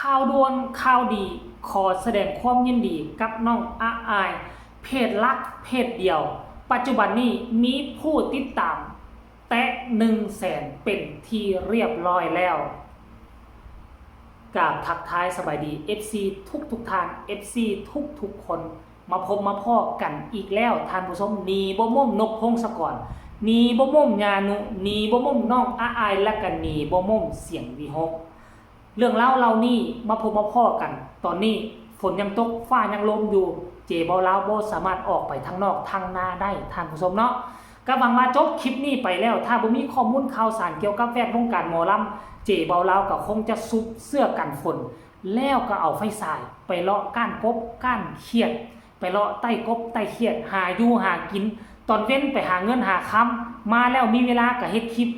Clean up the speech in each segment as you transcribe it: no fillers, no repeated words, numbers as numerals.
ข่าวด่วนข่าวดีขอแสดงความยินดีกับน้องอาอายเพจลักเพจเดียวปัจจุบันนี้มีผู้ติดตามแตะ100,000เป็นที่เรียบร้อยแล้วกราบทักทายสบายดี FC ทุกท่าน FC ทุกคนมาพบมาพ่อกันอีกแล้วท่านผู้ชมนีบ่ม่มนกพงศกรนีบ่ม่มญานุนีบ่ม่มน้องอาอายและกันนีบ่ม่มเสียงวิหกเรื่องเล่าเรานี่มาพบมาพ่อกันตอนนี้ฝนยังตกฟ้ายังลมอยู่เจเบาลาวบ่สามารถออกไปทางนอกทางนาได้ท่านผู้ชมเนาะก็หวังว่าจบคลิปนี้ไปแล้วถ้าบ่มีข้อมูลข่าวสารเกี่ยวกับแวดวงการหมอลำเจเบาลาวก็คงจะซุบเสื้อกันฝนแล้วก็เอาไฟฉายไปเลาะก้านกบก้านเขียดไปเลาะใต้กบใต้เขียดหาอยู่หากินตอนเว้นไปหาเงินหาค้ำมาแล้วมีเวลาก็เฮ็ดคลิป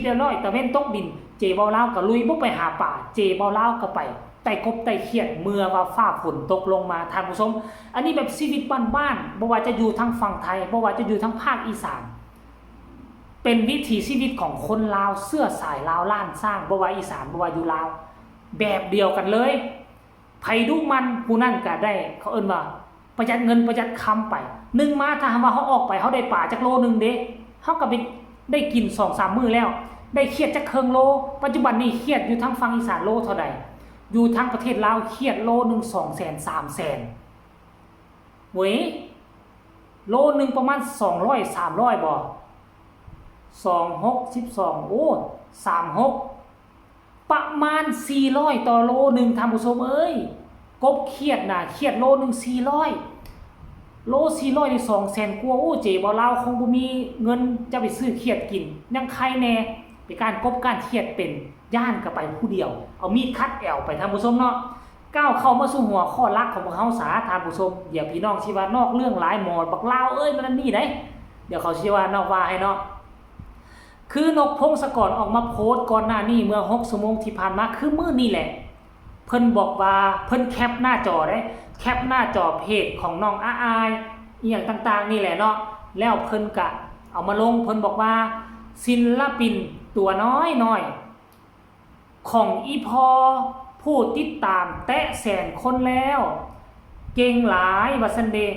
เรียบร้อยแต่เว้นตกดินเจเบาลาวก็ลุยบ่ไปหาป่าเจเบาลาวก็ไปใต้กบใต้เขียดเมื่อว่าฟ้าฝนตกลงมาท่านผู้ชมอันนี้แบบชีวิตบ้านๆบ่ว่าจะอยู่ทางฝั่งไทยบ่ว่าจะอยู่ทางภาคอีสานเป็นวิถีชีวิตของคนลาวเสื้อสายลาวล้านสร้างบ่ว่าอีสานบ่ว่าอยู่ลาวแบบเดียวกันเลยไผดูมันผู้นั้นก็ได้เขาเอิ้นว่าประหยัดเงินประหยัดคำไปนึงมาถ้าว่าเขาออกไปเขาได้ป่าจักโลนึงเด้เขาก็ได้กิน 2-3 มื้อแล้วได้เครียดจักครึ่งโลปัจจุบันนี้เครียดอยู่ทางฝั่งอีสานโลเท่าใดอยู่ทางประเทศลาวเครียดโลนึง 200,000 300,000เว้ยโลนึงประมาณ200 300บ่26 12โอ้36ประมาณ400ต่อโลนึงท่านผู้ชมเอ้ยกบเครียดน่ะเครียดโลนึง400โล400นี่ 200,000 กว่าโอ้เจ๊บ่ลาวคงบ่มีเงินจะไปซื้อเครียดกินยังใครแน่ไปการกบการเครียดเป็นย่านก็ไปผู้เดียวเอามีดคัดแอวไปท่านผู้ชมเนาะก้าวเข้ามาสู่หัวข้อหลักของพวกเฮาสาท่านผู้ชมเดี๋ยวพี่น้องสิว่านอกเรื่องหลายหมอบักลาวเอ้ยมันนั่นนี่ได้เดี๋ยวเขาสิว่านอกว่าให้เนาะคือนกพงศกรออกมาโพสต์ก่อนหน้านี้เมื่อ6ชั่วโมงที่ผ่านมาคือมื้อนี้แหละเพิ่นบอกว่าเพิ่นแคปหน้าจอได้แคปหน้าจอเพจของน้องอาอายอีหยังต่างๆนี่แหละเนาะแล้วเพิ่นก็เอามาลงเพิ่นบอกว่าศิลปินตัวน้อยของอีพอผู้ติดตามแตะ100,000 คนแล้วเก่งหลายว่าซั่นเด้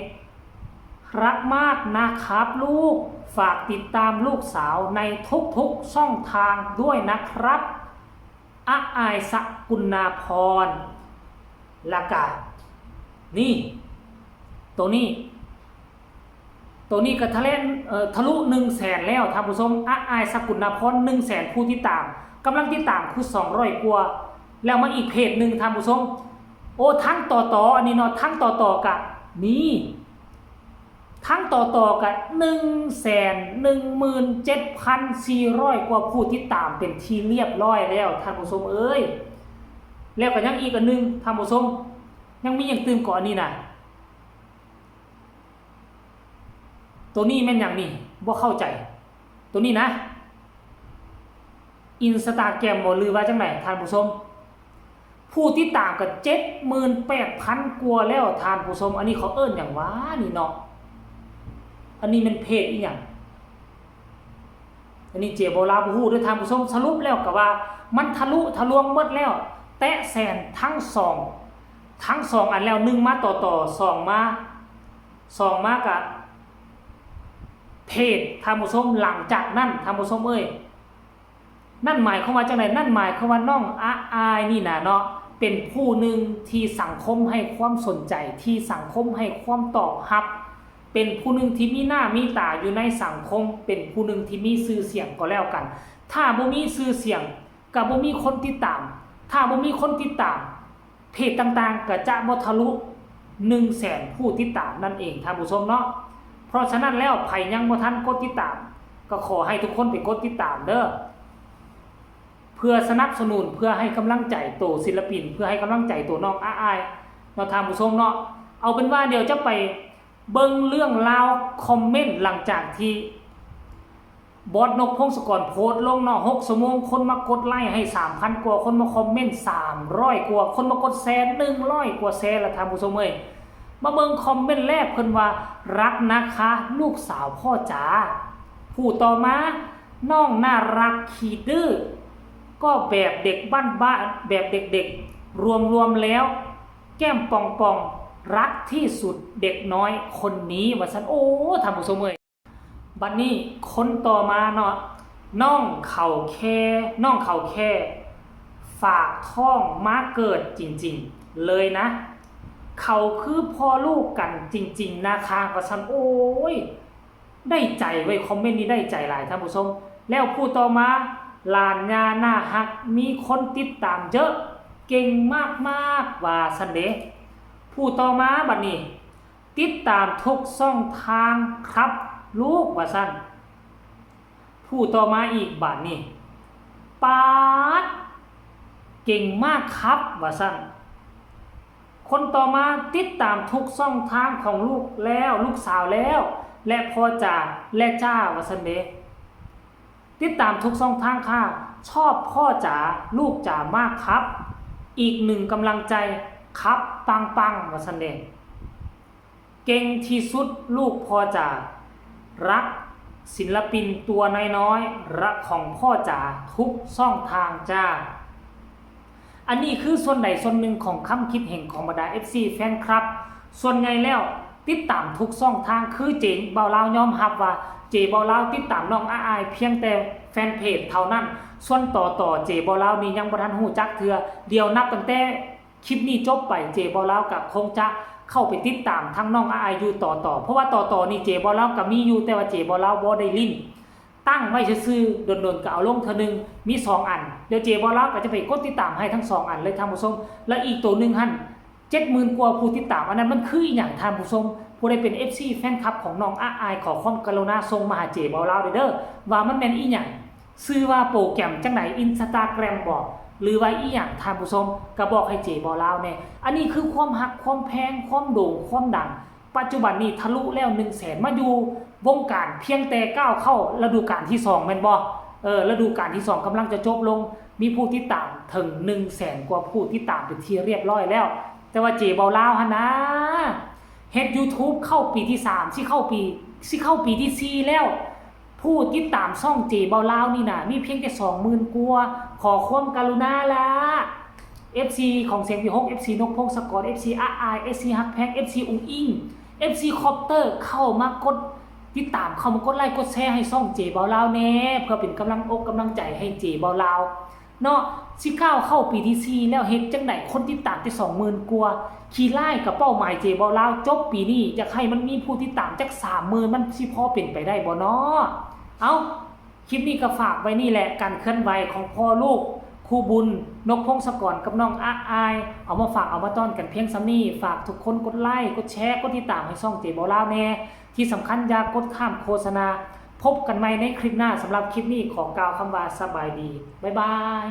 รักมากนะครับลูกฝากติดตามลูกสาวในทุกๆช่องทางด้วยนะครับอาอายสกุณาพรละกานี่ตัวนี้ก็ทะลุ 100,000 แล้วท่านผู้ชมอาอายสกุณาพร 100,000 ผู้ติดตามกำลังติดตามคือ200 กว่าแล้วมาอีกเพจนึงท่านผู้ชมโอ้ทั้งต่ออันนี้เนาะทั้งต่อกับนี่ทั้งต่อกับ 117,400 กว่าผู้ติดตามเป็นที่เรียบร้อยแล้วท่านผู้ชมเอ้ยแล้วก็ยังอีกอันนึงท่านผู้ชมยังมีอย่างตื่นก่อนนี่น่ะตัวนี้แม่นอย่างนี้บ่เข้าใจตัวนี้นะInstagram บ่หรือว่าจังไหนท่านผู้ชมผู้ติดตามก็ 78,000 กว่าแล้วท่านผู้ชมอันนี้เขาเอิ้นหยังวะนี่เนาะอันนี้มันเพจอีหยังอันนี้เจโบลาบ่ฮู้ด้วยท่านผู้ชมสรุปแล้วก็ว่ามันทะลวงหมดแล้วแตะ100,000ทั้ง2อันแล้ว1มาต่อ2มากับเพจท่านผู้ชมหลังจากนั้นท่านผู้ชมเอ้ยนั่นหมายความว่าจังได๋นั่นหมายความว่าน้องอาอายนี่น่ะเนาะเป็นผู้หนึ่งที่สังคมให้ความสนใจที่สังคมให้ความตอบรับเป็นผู้หนึ่งที่มีหน้ามีตาอยู่ในสังคมเป็นผู้หนึ่งที่มีชื่อเสียงก็แล้วกันถ้าบ่มีชื่อเสียงก็บ่มีคนติดตามถ้าบ่มีคนติดตามเพจต่างๆก็จะบ่ทะลุ 100,000 ผู้ติดตามนั่นเองท่านผู้ชมเนาะเพราะฉะนั้นแล้วไผยังบ่ทันกดติดตามก็ขอให้ทุกคนไปกดติดตามเด้อเพื่อสนับสนุนเพื่อให้กำลังใจตัวศิลปินเพื่อให้กำลังใจตัวน้องอาอายเนาะท่านผู้ชมเนาะเอาเป็นว่าเดี๋ยวจะไปเบิ่งเรื่องราวคอมเมนต์หลังจากที่บอสนกพงศกรโพสต์ลงเนาะ6ชั่วโมงคนมากดไลค์ให้ 3,000 กว่าคนมาคอมเมนต์300 กว่าคนมากดแชร์100 กว่าแชร์ละท่านผู้ชมเอ้ยมาเบิ่งคอมเมนต์แรกเพิ่นว่ารักนะคะลูกสาวพ่อจ๋าผู้ต่อมาน้องน่ารักขี้ดื้อก็แบบเด็กบ้านแบบเด็กๆ รวมแล้วแก้มปองปองรักที่สุดเด็กน้อยคนนี้ว่าซั่นโอ้ท่านผู้ชมเอ้ยบัดนี้คนต่อมาเนาะน้องเขาแค่ฝากท้องมาเกิดจริงๆเลยนะเขาคือพ่อลูกกันจริงๆนะคะว่าซั่นโอ้ยได้ใจไว้คอมเมนต์นี้ได้ใจหลายท่านผู้ชมแล้วผู้ต่อมาหลานยาหน้าฮักมีคนติดตามเยอะเก่งมากๆว่าซั่นเด้ผู้ต่อมาบัดนี้ติดตามทุกช่องทางครับลูกว่าซั่นผู้ต่อมาอีกบัดนี้ปาดเก่งมากครับว่าซั่นคนต่อมาติดตามทุกช่องทางของลูกแล้วลูกสาวแล้วและพ่อจ๋าและจ้าว่าซั่นเด้ติดตามทุกช่องทางค่ะชอบพ่อจ๋าลูกจ๋ามากครับอีกหนึ่งกำลังใจครับปังว่าซั่นเด้เก่งที่สุดลูกพ่อจ๋ารักศิลปินตัวน้อยๆรักของพ่อจ๋าทุกช่องทางจ้าอันนี้คือส่วนใดส่วนหนึ่งของคำคิดเห็นของบรรดา FC แฟนคลับส่วนใหญ่แล้วติดตามทุกช่องทางคือเจเบาลาวยอมรับว่าเจเบาลาวติดตามน้องอายเพียงแต่แฟนเพจเท่านั้นส่วนต่อเจเบาลาวนี่ยังบ่ทันฮู้จักเทื่อเดี๋ยวนับตั้งแต่คลิปนี้จบไปเจเบาลาวก็คงจะเข้าไปติดตามทั้งน้องอายอยู่ต่อเพราะว่าต่อนี่เจเบาลาวก็มีอยู่แต่ว่าเจเบาลาวบ่ได้ลิ้นตั้งไว้ซื่อๆโดนๆก็เอาลงเทื่อนึงมี2อันเดี๋ยวเจเบาลาวก็จะไปกดติดตามให้ทั้ง2อันเลยท่านผู้ชมและอีกตัวนึงหั่น70,000 กว่าผู้ติดตามอันนั้นมันคืออีหยังท่านผู้ชมผู้ใดเป็น FC แฟนคลับของน้องอายขอความกรุณาส่งมาหาเจเบาลาวเด้อว่ามันแม่นอีหยังชื่อว่าโปรแกรมจังได๋ Instagram บอกหรือว่าอีหยังท่านผู้ชมก็บอกให้เจเบาลาวแน่อันนี้คือความฮักความแพงความโด่งความดังปัจจุบันนี้ทะลุแล้ว 100,000 มาอยู่วงการเพียงแต่ก้าวเข้าฤดูกาลที่2แม่นบ่ฤดูกาลที่2กำลังจะจบลงมีผู้ติดตามถึง 100,000 กว่าผู้ติดตามเป็นที่เรียบร้อยแล้วแต่ว่าเจเบาลาวหั่นนะเฮ็ด YouTube เข้าปีที่3สิเข้าปีที่4แล้วผู้ติดตามช่องเจเบาลาวนี่น่ะมีเพียงแค่ 20,000 กว่าขอความกรุณาล่ะ FC ของเสียงที่6 FC นกพงศกร FC อา FC ฮักแพง FC อุงอิง FC คอปเตอร์เข้ามากดติดตามเข้ามากดไลค์กดแชร์ให้ช่องเจเบาลาวแน่เพื่อเป็นกำลังอกกำลังใจให้เจเบาลาวเนาะสิก้าวเข้าปีที่4แล้วเฮ็ดจังได๋คนติดตามที่ 20,000 กว่าขี้ไล่กับเป้าหมายเจเบาลาวจบปีนี้อยากให้มันมีผู้ติดตามจัก 30,000 มันสิพอเป็นไปได้บ่เนาะเอ้าคลิปนี้ก็ฝากไว้นี่แหละการเคลื่อนไหวของพ่อลูกครูบุญนกพงศกรกับน้องอายเอามาฝากเอามาต้อนกันเพียงซ้ำนี้ฝากทุกคนกดไลค์กดแชร์กดติดตามให้ช่องเจเบาลาวแน่ที่สำคัญอย่ากดข้ามโฆษณาพบกันใหม่ในคลิปหน้าสำหรับคลิปนี้ขอกล่าวคำว่าสบายดีบ๊ายบาย